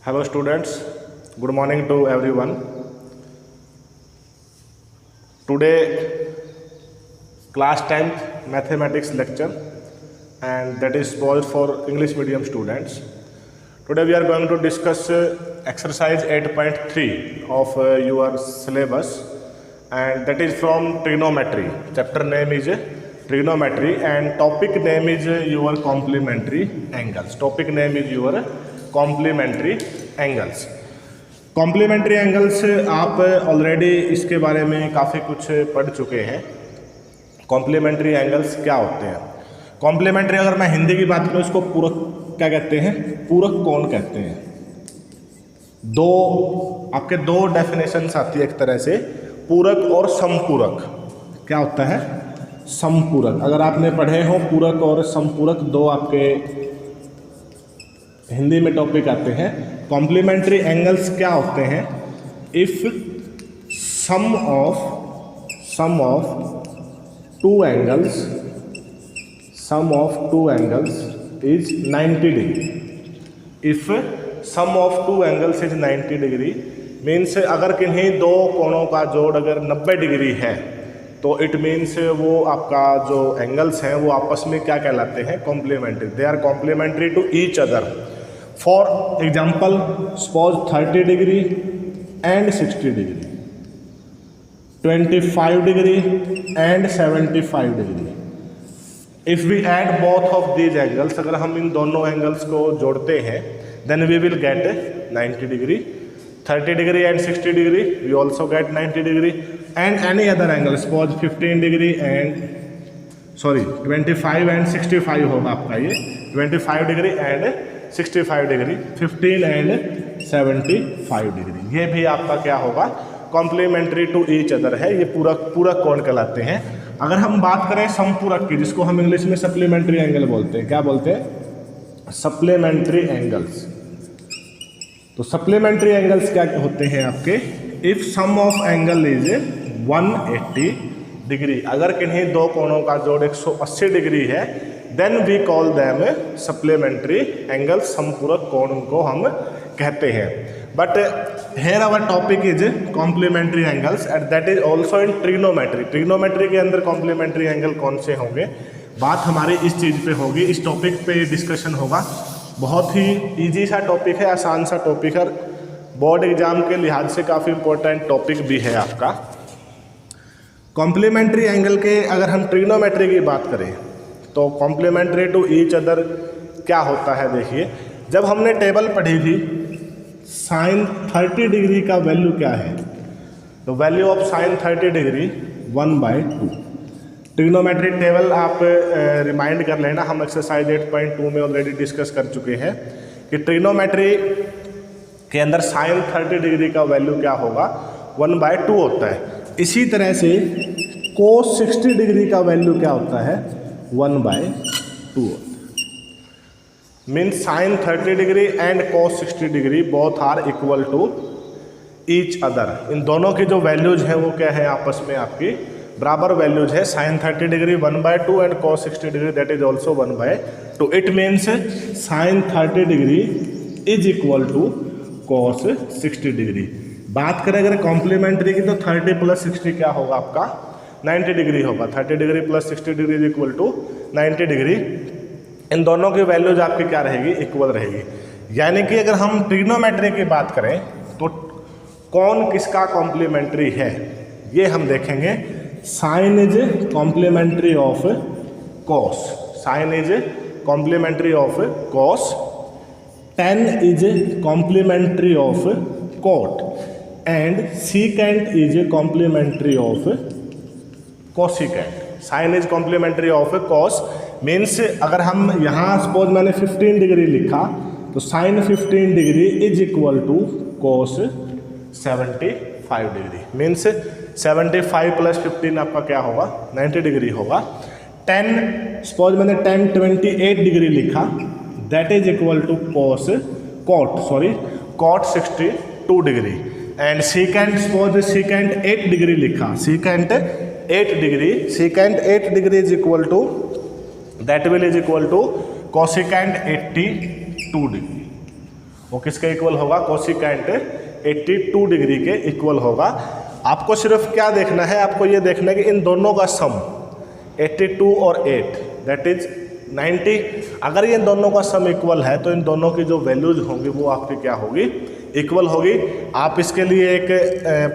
Hello students, good morning to everyone. Today class 10th mathematics lecture and that is posed for English medium students. Today we are going to discuss exercise 8.3 of your syllabus and that is from trigonometry. Chapter name is trigonometry and topic name is your complementary angles. Topic name is your complementary angles. Complementary angles आप already इसके बारे में काफ़ी कुछ पढ़ चुके हैं. Complementary angles क्या होते हैं? कॉम्प्लीमेंट्री अगर मैं हिंदी की बात करूँ इसको पूरक क्या कहते हैं? पूरक कोण कहते हैं. आपके दो डेफिनेशंस आती है एक तरह से, पूरक और समपूरक. क्या होता है? समपूरक. अगर आपने पढ़े हो पूरक और समपूरक, दो आपके हिंदी में टॉपिक आते हैं. कॉम्प्लीमेंट्री एंगल्स क्या होते हैं? If sum of two angles is 90 degree. If sum of two angles is 90 degree means अगर किन्हीं दो कोणों का जोड़ अगर 90 डिग्री है तो इट मीन्स वो आपका जो एंगल्स हैं वो आपस में क्या कहलाते हैं? Complementary. They are complementary to each other. For example, suppose 30 degree and 60 degree, 25 degree and 75 degree. If we add both of these angles, अगर हम इन दोनों एंगल्स को जोड़ते हैं then we will get 90 degree. 30 degree and 60 degree we also get 90 degree and any other angle, suppose 15 degree and 25 and 65 होगा आपका ये 25 degree and 65 degree, 15 and 75 degree. ये भी आपका क्या होगा? कॉम्प्लीमेंट्री टू ईच अदर है. ये पूरक कोण कहलाते हैं. अगर हम बात करें समपूरक की, जिसको हम इंग्लिश में सप्लीमेंट्री एंगल बोलते हैं. क्या बोलते हैं? Supplementary angles. तो सप्लीमेंट्री एंगल्स क्या होते हैं आपके? If sum of angle is 180 degree, अगर किन्हीं दो कोणों का जोड़ 180 डिग्री है then we call them supplementary angle. समपूरक कोण उनको हम कहते हैं. But here our topic is complementary angles and that is also in trigonometry. Trigonometry के अंदर कॉम्प्लीमेंट्री एंगल कौन से होंगे? बात हमारी इस चीज़ पे होगी, इस टॉपिक पे डिस्कशन होगा. बहुत ही ईजी सा टॉपिक है, आसान सा टॉपिक है. बोर्ड एग्जाम के लिहाज से काफ़ी इंपॉर्टेंट टॉपिक भी है आपका. कॉम्प्लीमेंट्री एंगल के अगर हम ट्रिग्नोमेट्री की बात करें तो कॉम्प्लीमेंट्री टू ईच अदर क्या होता है? देखिए, जब हमने टेबल पढ़ी थी साइन 30 डिग्री का वैल्यू क्या है, तो value of sign 30 degree 1/2. Trigonometry table आप रिमाइंड कर लेना, हम एक्सरसाइज 8.2 में ऑलरेडी डिस्कस कर चुके हैं कि ट्रिग्नोमेट्री के अंदर साइन 30 डिग्री का वैल्यू क्या होगा? 1/2 होता है. इसी तरह से कोस 60 डिग्री का वैल्यू क्या होता है? 1/2 होता है. Means sine 30 degree and cos 60 degree both are equal to each other. इन दोनों की जो वैल्यूज हैं वो क्या है? आपस में आपकी बराबर वैल्यूज है. Sine 30 degree 1/2 and cos 60 degree that is also 1/2. It means sine 30 degree is equal to cos 60 degree. बात करें अगर कॉम्प्लीमेंट्री की तो 30 + 60 क्या होगा आपका? 90 डिग्री होगा. 30 degree + 60 degree is equal to 90 degree. इन दोनों की वैल्यूज आपकी क्या रहेगी? इक्वल रहेगी. यानी कि अगर हम ट्रिग्नोमेट्री की बात करें तो कौन किसका कॉम्प्लीमेंट्री है ये हम देखेंगे. Sine is complementary of cos. Sine is complementary of cos. Tan is complementary of cot and secant is complementary of cosecant. Sine is complementary of cos means अगर हम यहाँ सपोज मैंने 15 डिग्री लिखा तो sine 15 degree is equal to cos 75 degree. Means 75 + 15 आपका क्या होगा? 90 degree होगा. 10 सपोज मैंने 28 डिग्री लिखा that is equal to cot 62 degree. And secant suppose secant 8 degree लिखा, secant 8 degree is equal to that will is equal to cosecant 82 degree. वो किसके इक्वल होगा, कोसिकेंट 82 डिग्री के इक्वल होगा। आपको सिर्फ क्या देखना है, आपको ये देखना है कि इन दोनों का सम 82 और 8 दैट इज 90। अगर ये दोनों का सम इक्वल है तो इन दोनों की जो वैल्यूज होंगी वो आपकी क्या होगी, इक्वल होगी। आप इसके लिए एक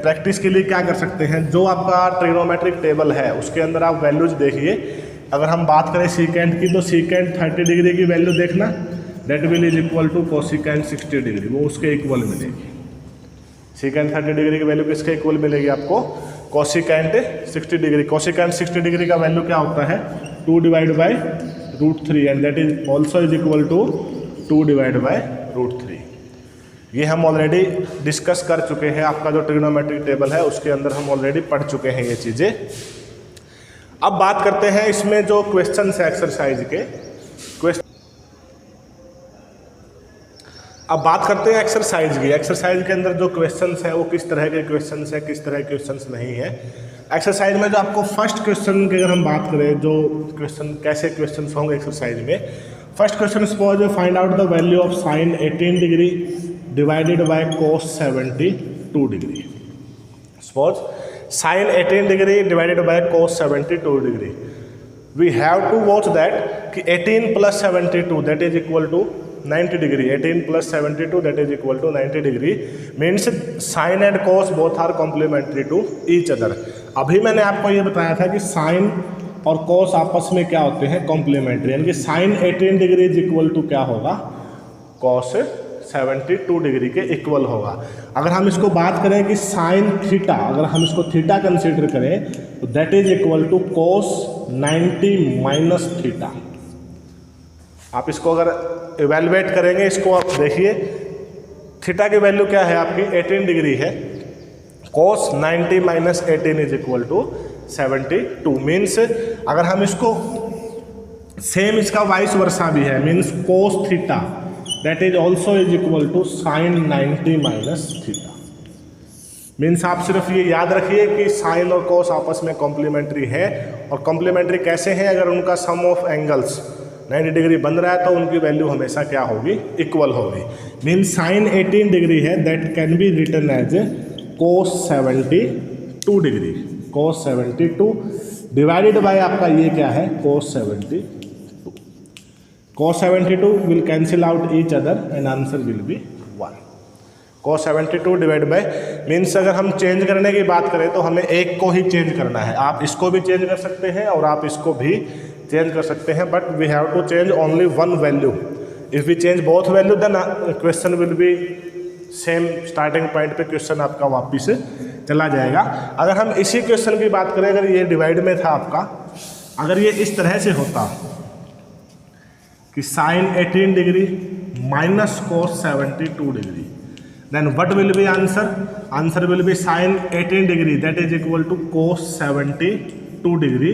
प्रैक्टिस के लिए क्या कर सकते हैं, जो आपका ट्रिग्नोमेट्रिक टेबल है उसके अंदर आप वैल्यूज देखिए। अगर हम बात करें सीकेंट की तो सीकेंट 30 डिग्री की वैल्यू देखना, that will is equal to cosecant 60 degree, वो उसके इक्वल मिलेगी। सीकेंट 30 डिग्री की वैल्यू किसके इक्वल मिलेगी आपको, कोसिकेंट 60 डिग्री। कोसिकेंट 60 डिग्री का वैल्यू क्या होता है, 2 divide by √3 and that is also is equal to 2 divide by √3। ये हम ऑलरेडी डिस्कस कर चुके हैं, आपका जो ट्रिग्नोमेट्रिक टेबल है उसके अंदर हम ऑलरेडी पढ़ चुके हैं ये चीज़ें। अब बात करते हैं इसमें जो क्वेश्चन है एक्सरसाइज के क्वेश्चन। अब बात करते हैं एक्सरसाइज की। एक्सरसाइज के अंदर जो क्वेश्चंस है वो किस तरह के क्वेश्चंस है, किस तरह के क्वेश्चंस नहीं है। एक्सरसाइज में जो आपको फर्स्ट क्वेश्चन की अगर हम बात करें, जो क्वेश्चन कैसे क्वेश्चंस होंगे एक्सरसाइज में, first question suppose find out the value of sine 18 degree divided by cos 72 degree. Suppose sine 18 degree divided by cos 72 degree. We have to watch that कि 18 plus 72 that is equal to 90 degree. 18 plus 72 that is equal to 90 degree means sine and cos both are complementary to each other. अभी मैंने आपको ये बताया था कि sign और cos आपस में क्या होते हैं, कॉम्प्लीमेंट्री, यानी कि sine 18 degree is equal to क्या होगा, cos 72 डिग्री के इक्वल होगा। अगर हम इसको बात करें कि साइन थीटा, अगर हम इसको थीटा कंसीडर करें तो that is equal to cos 90 minus theta. आप इसको अगर इवेलुएट करेंगे, इसको आप देखिए, थीटा की वैल्यू क्या है आपकी 18 डिग्री है, cos 90 minus 18 is equal to 72 means अगर हम इसको सेम इसका वाइस वर्सा भी है, means cos theta that is also is equal to sine 90 minus theta. Means आप सिर्फ ये याद रखिए कि साइन और cos आपस में कॉम्प्लीमेंट्री है, और कॉम्प्लीमेंट्री कैसे हैं, अगर उनका सम ऑफ एंगल्स 90 डिग्री बन रहा है तो उनकी वैल्यू हमेशा क्या होगी, इक्वल होगी। मीन्स साइन 18 डिग्री है that can be written as cos 72 degree. cos 72 divided by आपका ये क्या है, cos 72। cos 72 will cancel out each other and answer will be 1। cos 72 divide by means अगर हम चेंज करने की बात करें तो हमें एक को ही चेंज करना है। आप इसको भी चेंज कर सकते हैं और आप इसको भी चेंज कर सकते हैं, but we have to change only one value. If we change both value then question will be same starting point पे क्वेश्चन आपका वापिस चला जाएगा। अगर हम इसी क्वेश्चन की बात करें, अगर ये डिवाइड में था आपका, अगर ये इस तरह से होता कि sine 18 degree minus cos 72 degree, then what will be answer, answer will be sine 18 degree that is equal to cos 72 degree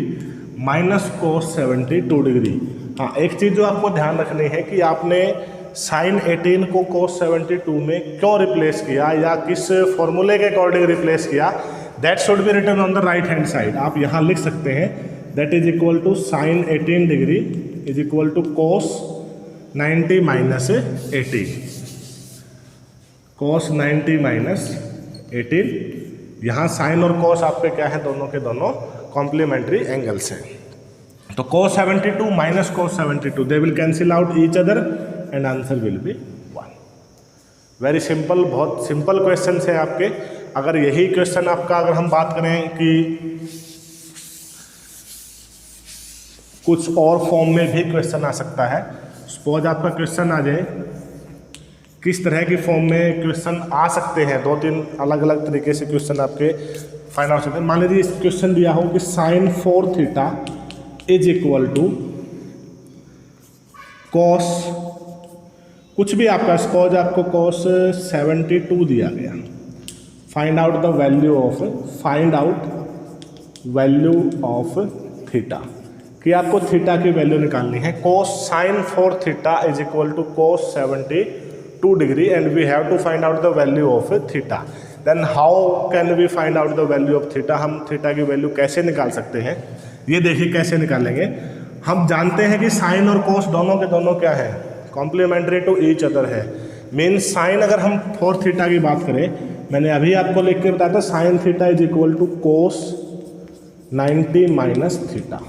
minus cos 72 degree. हाँ, एक चीज़ जो आपको ध्यान रखनी है कि आपने साइन 18 को cos 72 में क्यों रिप्लेस किया या किस फॉर्मूले के अकॉर्डिंग रिप्लेस किया, that should be written on the right hand side. आप यहाँ लिख सकते हैं that is equal to sine 18 degree is equal to cos 90 minus 18, cos 90 minus 18। यहाँ साइन और cos आपके क्या है, दोनों के दोनों कॉम्प्लीमेंट्री एंगल्स हैं। तो cos 72 minus cos 72 they will cancel out each other and answer will be 1। Very simple, बहुत सिंपल क्वेश्चन है आपके। अगर यही क्वेश्चन आपका, अगर हम बात करें कि कुछ और फॉर्म में भी क्वेश्चन आ सकता है, सपोज आपका क्वेश्चन आ जाए, किस तरह की फॉर्म में क्वेश्चन आ सकते हैं, 2-3 अलग अलग तरीके से क्वेश्चन आपके फाइंड आउट सकते हैं। मान लीजिए इस क्वेश्चन दिया हो कि sine 4 theta is equal to cos, कुछ भी आपका, सपोज आपको cos 72 दिया गया, find out the value of, find out value of theta, कि आपको थीटा की वैल्यू निकालनी है। cos sine 4 theta is equal to cos 72 degree and we have to find out the value of theta. Then how can we find out the value of theta, हम theta की value कैसे निकाल सकते हैं, ये देखिए कैसे निकालेंगे। हम जानते हैं कि साइन और cos दोनों के दोनों क्या है, कॉम्प्लीमेंट्री टू ईच अदर है। मीन्स साइन अगर हम 4 थीटा की बात करें, मैंने अभी आपको लिख के बताया था sine theta is equal to cos 90 minus theta.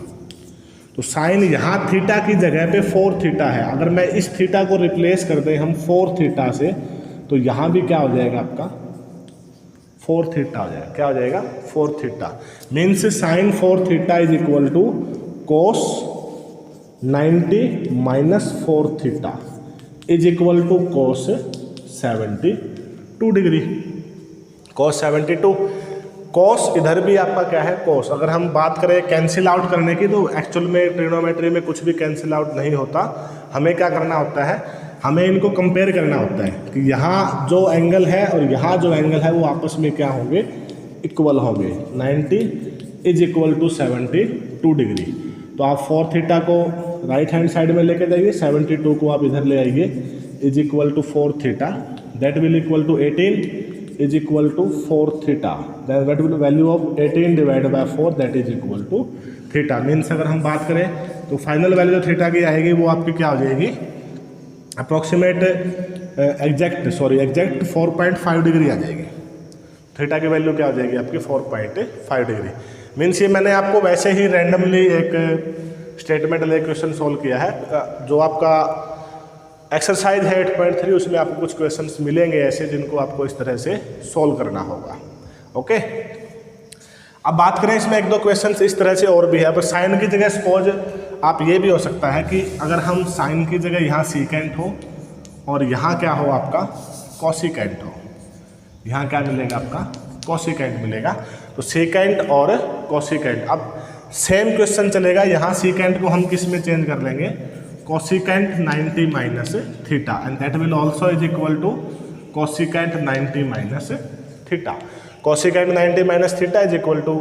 तो साइन यहाँ थीटा की जगह पे 4 थीटा है, अगर मैं इस थीटा को रिप्लेस कर दें हम 4 थीटा से, तो यहाँ भी क्या हो जाएगा आपका 4 थीटा हो जाएगा। क्या हो जाएगा 4 theta. Means sine 4 theta is equal to cos 90 minus 4 theta is equal to cos 72 degree. Cos 72, cos इधर भी आपका क्या है कोस। अगर हम बात करें कैंसिल आउट करने की, तो एक्चुअल में ट्रिग्नोमेट्री में कुछ भी कैंसिल आउट नहीं होता। हमें क्या करना होता है, हमें इनको कंपेयर करना होता है कि यहाँ जो एंगल है और यहाँ जो एंगल है वो आपस में क्या होंगे, इक्वल होंगे। 90 इज इक्वल टू 72 डिग्री। तो आप 4 थीटा को राइट हैंड साइड में लेके जाइए, 72 को आप इधर ले आइए, is equal to 4 theta, that will equal to 18 is equal to 4 theta, that will value of 18 divide by 4 that is equal to theta. Means अगर हम बात करें तो फाइनल वैल्यू जो थीटा की आएगी वो आपकी क्या हो जाएगी, अप्रॉक्सीमेट एग्जैक्ट 4.5 डिग्री आ जाएगी। थीटा की वैल्यू क्या हो जाएगी आपकी 4.5 डिग्री। मीन्स ये मैंने आपको वैसे ही रैंडमली एक स्टेटमेंट ले क्वेश्चन सोल्व किया है। जो आपका एक्सरसाइज है 8.3, उसमें आपको कुछ क्वेश्चंस मिलेंगे ऐसे जिनको आपको इस तरह से सोल्व करना होगा। ओके, अब बात करें इसमें 1-2 क्वेश्चंस इस तरह से और भी है। पर साइन की जगह सपोज आप ये भी हो सकता है कि अगर हम साइन की जगह यहाँ सीकेंट हो और यहाँ क्या हो आपका कोसिकेंट हो, यहाँ क्या मिलेगा आपका कोसिकेंट मिलेगा। तो सीकेंट और कोसिकेंट, अब सेम क्वेश्चन चलेगा। यहाँ सीकेंट को हम किस में चेंज कर लेंगे, cosecant 90 minus theta, and that will also is equal to cosecant 90 minus theta. Cosecant 90 minus theta is equal to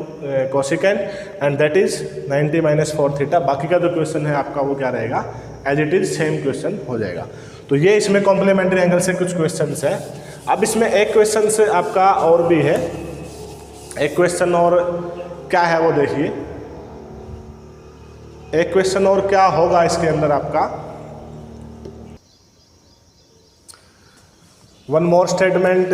cosecant and that is 90 minus 4 theta. बाकी का जो क्वेश्चन है आपका वो क्या रहेगा, as it is same question हो जाएगा। तो ये इसमें कॉम्प्लीमेंट्री एंगल से कुछ क्वेश्चन है। अब इसमें एक क्वेश्चन से आपका और भी है, एक क्वेश्चन और क्या है वो देखिए। एक क्वेश्चन और क्या होगा इसके अंदर आपका, one more statement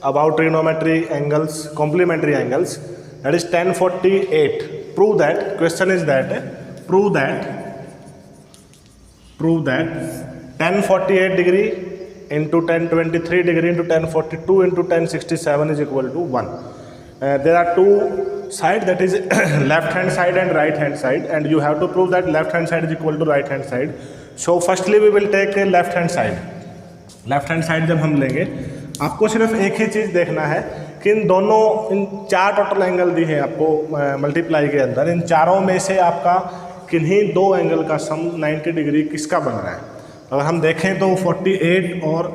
about trigonometry angles, complementary angles, that is 1048. Prove that, question is that, prove that 1048 degree into 1023 degree into 1042 into 1067 is equal to 1. There are two sides, that is left hand side and right hand side, and you have to prove that left hand side is equal to right hand side. So firstly we will take a left hand side. Left hand side जब हम लेंगे, आपको सिर्फ एक ही चीज़ देखना है कि इन 4 total angle दी है आपको मल्टीप्लाई के अंदर, इन चारों में से आपका किन्हीं 2 एंगल का सम 90 डिग्री किसका बन रहा है। अगर हम देखें तो 48 और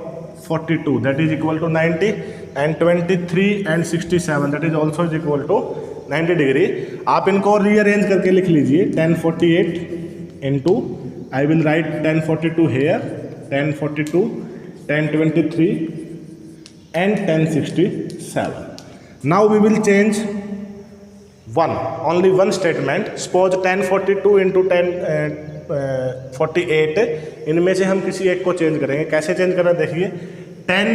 42 that is equal to 90 and 23 and 67 that is also is equal to 90 degree. आप इनको रीअरेंज करके लिख लीजिए, 1048 into, I will write 1042 here, 1042, 1023 and 1067. Now we will change only one statement. Suppose 1042 into 1048, इनमें से हम किसी एक को चेंज करेंगे। कैसे चेंज करना देखिए, 10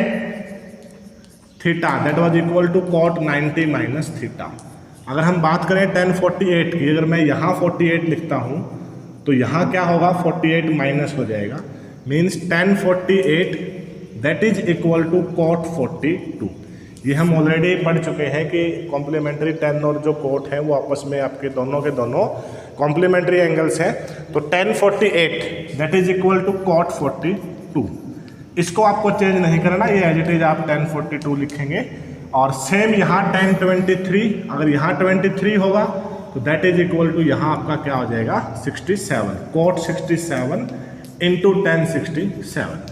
theta that was equal to cot 90 minus theta. अगर हम बात करें 1048 की, अगर मैं यहाँ 48 लिखता हूँ तो यहाँ क्या होगा, 48 माइनस हो जाएगा। Means 1048 that is equal to cot 42। ये हम ऑलरेडी पढ़ चुके हैं कि कॉम्प्लीमेंट्री 10 और जो कॉट है वो आपस में आपके दोनों के दोनों कॉम्प्लीमेंट्री एंगल्स हैं। तो 1048 that is equal to cot 42, इसको आपको चेंज नहीं करना, ये एज इट इज आप 1042 लिखेंगे। और सेम यहाँ 1023, अगर यहाँ 23 होगा तो दैट इज इक्वल टू यहाँ आपका क्या हो जाएगा 67, कॉट 67 इंटू 1067।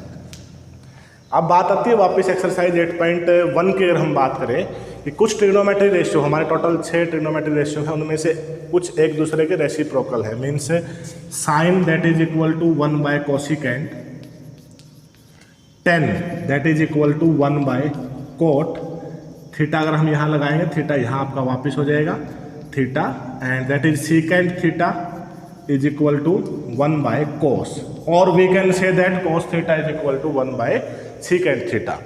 अब बात आती है वापस एक्सरसाइज 8.1 की। अगर हम बात करें कि कुछ ट्रिग्नोमेट्री रेशियो, हमारे टोटल 6 ट्रिग्नोमेट्री रेशियो हैं, उनमें से कुछ एक दूसरे के रेसिप्रोकल है। Means sine that is equal to 1 by cosecant, 10 that is equal to 1 by cot, theta अगर हम यहाँ लगाएंगे, थीटा यहाँ आपका वापस हो जाएगा theta, and that is secant theta is equal to 1 by cos, और we can say that cos theta is equal to 1 by secant theta.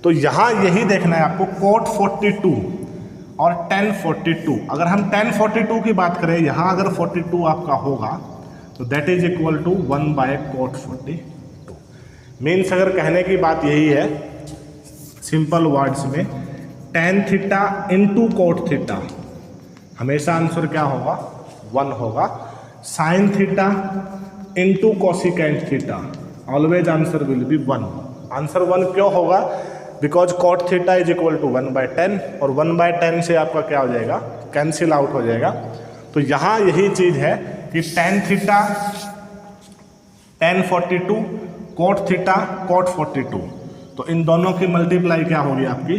तो यहाँ यही देखना है आपको कोट 42 और tan 42। अगर हम tan 42 की बात करें, यहाँ अगर 42 आपका होगा तो that is equal to 1/cot 42। Means अगर कहने की बात यही है सिंपल वर्ड्स में, tan theta into cot theta, हमेशा आंसर क्या होगा 1 होगा। Sine theta into cosecant theta, always answer will be 1। Answer 1 क्यों होगा? Because cot theta is equal to 1/10 और 1/10 से आपका क्या हो जाएगा, कैंसिल आउट हो जाएगा। तो यहाँ यही चीज़ है कि tan theta tan 42, cot theta cot 42, तो इन दोनों की मल्टीप्लाई क्या होगी आपकी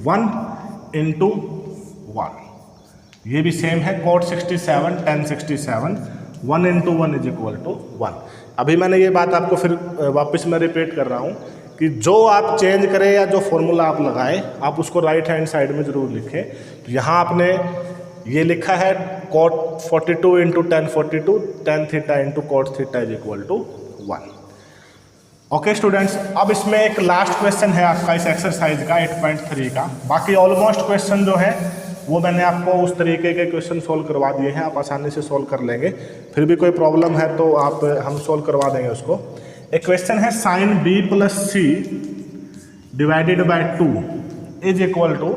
1 इंटू 1। ये भी सेम है cot 67 tan 67, 1 into 1 is equal to 1। अभी मैंने ये बात आपको फिर वापस मैं रिपीट कर रहा हूँ कि जो आप चेंज करें या जो फॉर्मूला आप लगाएं, आप उसको राइट हैंड साइड में ज़रूर लिखें। तो यहाँ आपने ये लिखा है cot 42 into tan 42, tan theta into cot theta is equal to 1। Okay students, अब इसमें एक लास्ट क्वेश्चन है आपका इस एक्सरसाइज का 8.3 का। बाकी ऑलमोस्ट क्वेश्चन जो है वो मैंने आपको उस तरीके के क्वेश्चन सोल्व करवा दिए हैं, आप आसानी से सोल्व कर लेंगे। फिर भी कोई प्रॉब्लम है तो हम सोल्व करवा देंगे उसको। एक क्वेश्चन है sine b plus C divided by 2 is equal to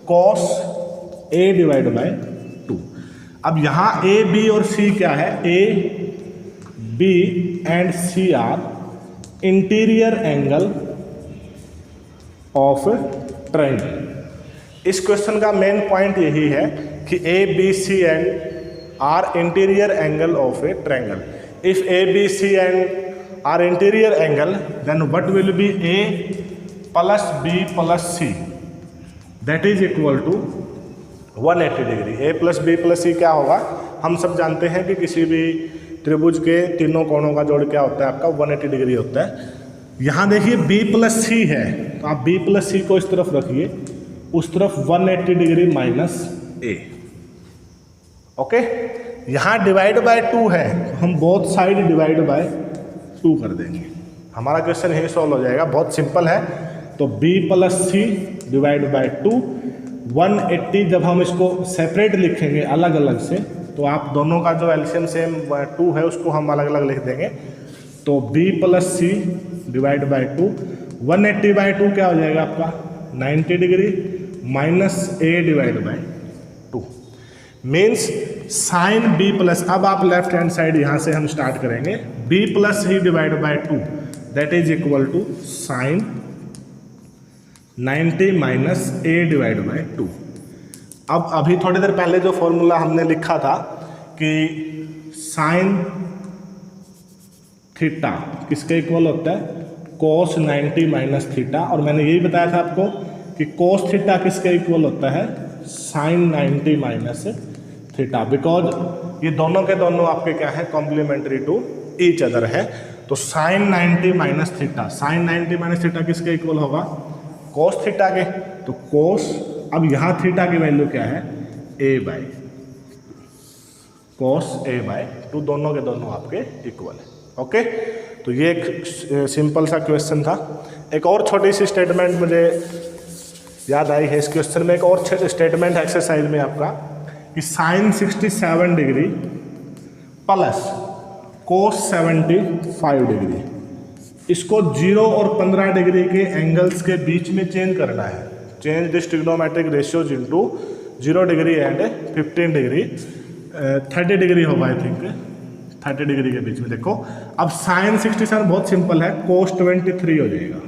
cos a divide by 2। अब यहाँ a b और c क्या है? a b and c are interior angle of triangle. इस क्वेश्चन का मेन पॉइंट यही है कि a b c and are interior angle of a triangle. If a b c and are interior angle, then what will be a plus b plus c, that is equal to 180 degree. a plus b plus c क्या होगा? हम सब जानते हैं कि किसी भी त्रिभुज के तीनों कोणों का जोड़ क्या होता है आपका 180 डिग्री होता है। यहाँ देखिए b प्लस c है, तो आप b प्लस c को इस तरफ रखिए, उस तरफ 180 डिग्री माइनस a। ओके, यहाँ डिवाइड बाय 2 है, हम बोथ साइड डिवाइड बाय 2 कर देंगे, हमारा क्वेश्चन यही सॉल्व हो जाएगा। बहुत सिंपल है। तो b plus C divide by 2, 180 जब हम इसको सेपरेट लिखेंगे अलग अलग से, तो आप दोनों का जो एलसीएम सेम 2 है उसको हम अलग अलग लिख देंगे। तो b plus C divide by 2, 180 by 2 क्या हो जाएगा आपका 90 degree minus a divide by 2। Means sine b plus, अब आप लेफ्ट हैंड साइड यहाँ से हम स्टार्ट करेंगे, b प्लस ही divide by 2 that is equal to sine 90 minus a divide by 2। अब अभी थोड़ी देर पहले जो फॉर्मूला हमने लिखा था कि साइन थीटा किसके इक्वल होता है? कोस 90 माइनस थीटा। और मैंने यही बताया था आपको कि कोस थीटा किसके इक्वल होता है? साइन 90 माइनस थीटा, बिकॉज ये दोनों के दोनों आपके क्या है? कॉम्प्लीमेंट्री टू ईच अदर है। तो sine 90 minus theta, sine 90 minus theta किसके इक्वल होगा? कोस थीटा के। तो कोस, अब यहाँ थीटा की वैल्यू क्या है? a by cos a by 2, दोनों के दोनों आपके इक्वल है। ओके, तो ये एक सिंपल सा क्वेश्चन था। एक और छोटी सी स्टेटमेंट मुझे याद आई है इस क्वेश्चन में, एक और स्टेटमेंट एक्सरसाइज में आपका कि sine 67 degree plus cos 75 degree, इसको 0 और 15 डिग्री के एंगल्स के बीच में चेंज करना है। Change this trigonometric ratios into 0 degree and 15 degree, 30 degree होगा आई थिंक, 30 डिग्री के बीच में। देखो अब साइन 67 बहुत सिंपल है, कोस 23 हो जाएगा।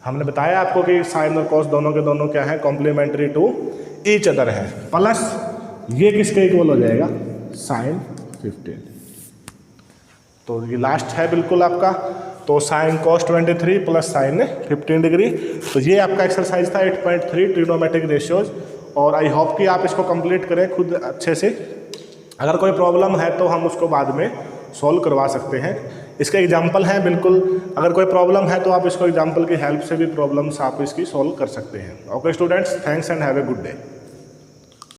हमने बताया आपको कि साइन और कोस दोनों के दोनों क्या है? कॉम्प्लीमेंट्री टू ईच अदर है। प्लस ये किसके इक्वल हो जाएगा? साइन 15। तो ये लास्ट है बिल्कुल आपका। तो sine cos 23 plus sign 15 degree. तो ये आपका एक्सरसाइज था 8.3 ट्रिग्नोमेट्रिक रेशियोज। और आई होप कि आप इसको कंप्लीट करें खुद अच्छे से। अगर कोई प्रॉब्लम है तो हम उसको बाद में सॉल्व करवा सकते हैं। इसके एग्जाम्पल हैं बिल्कुल, अगर कोई प्रॉब्लम है तो आप इसको एग्जाम्पल की हेल्प से भी प्रॉब्लम्स आप इसकी सॉल्व कर सकते हैं। Okay students, thanks and have a good day.